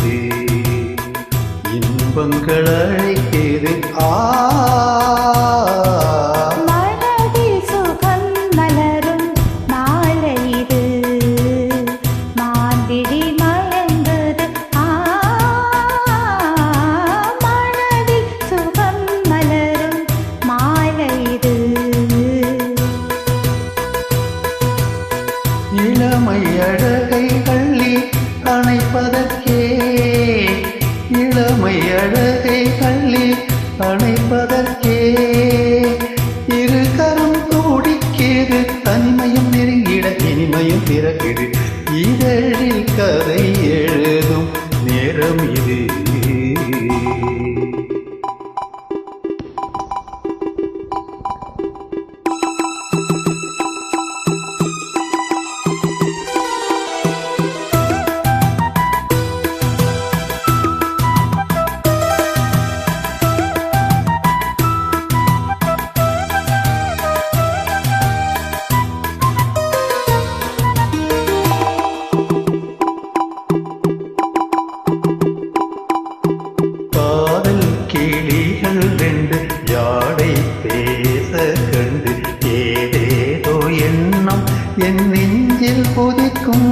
இது இன்பங்கள் அழைக்கிறது மனதில் சுகம் மலரும் மாலை இது மாந்திடி மயங்குது மனதில் சுகம் மலரும் மாலை இது இளமை அழகை அள்ளி அணைப்பதற்கே இளமை அழகை அள்ளி அணைப்பதற்கே இரு கரம் துடிக்கிறது தனிமையும் நெருங்கிட இனிமையும் பிறக்குது இதழில் கதை எழுதும் நேரம் இது கிளிகள் ரெண்டு யாடை பேச கண்டு ஏதேதோ எண்ணம் என் நெஞ்சில் கொதிக்கும்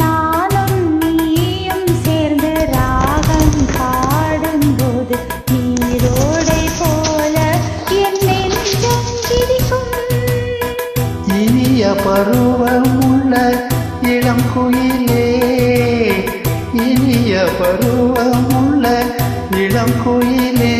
நானும் நீயும் சேர்ந்து ராகம் பாடும்போது நீரோடை போல என் நெஞ்சம் கிதிக்கும் இனிய பருவமுள்ள இளம் குயிலே இனிய பருவமுள்ள இளம் குயிலே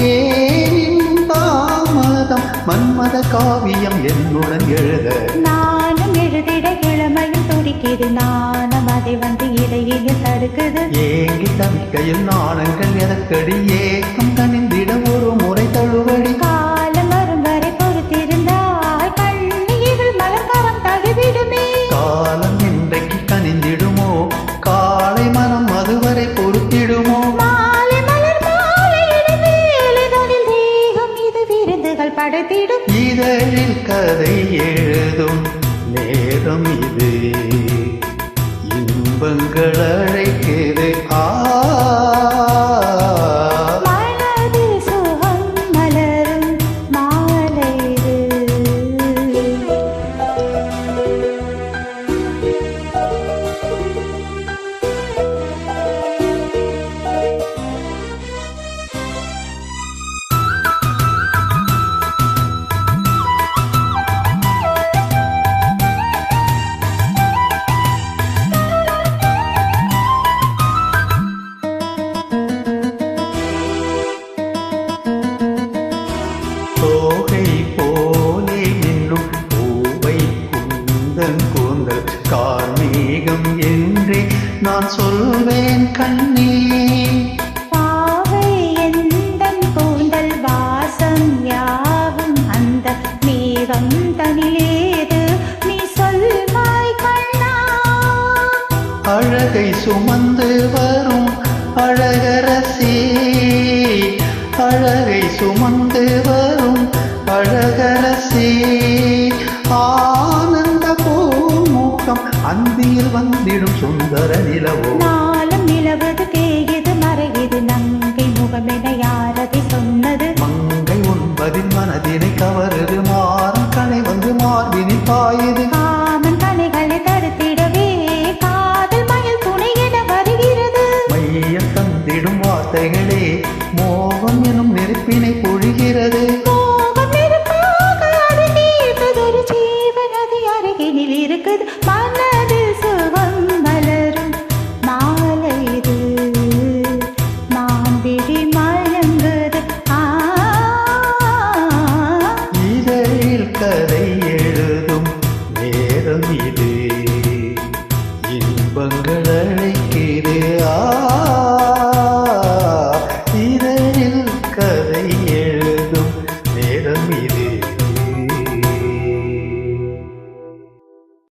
ஏன் தாமதம் மன்மத காவியம் என்னுடன் எழுத நானும் எழுதிட இளமையும் துடிக்குது நானும் அதை வந்து இடையில தடுக்குது ஏங்கி தவிக்கையில் நாணங்கள் எதற்கடி ஏக்கம் கனிந்திட ஒரு முறை தழுவடி காலம் வரும் வரை பொறுத்திருந்தால் கண்ணீரில் மலர்கரம் தழுவிடுமே காலம் இன்றைக்கு கனிந்திடுமோ காலை மனம் அதுவரை பொறுத்திடுமோ மாலை மலர் மாலையிடும் வேலைகளில் தேகம் இது விருந்துகள் படைத்திடும் இதழில் கதை எழுதும் நேரம் இது இன்பங்கள் அழைக்கிறது மனதில் சுகம் மலரும் மாலை இது தோகை போலே இன்னும் பூவை குந்தன் கூந்தல் கார்மேகம் என்றே நான் சொல்வேன் கண்ணே பாவை எந்தன் கூந்தல் வாசம் யாவும் அந்த மேகம் தனிலேது நீ சொல்வாய் கண்ணா அழகை சுமந்து வரும் அழகரசி அழகை சுமந்து வரும் அழகரசி ஆனந்த பூமுகம் அந்தியில் வந்திடும் சுந்தர நிலவோ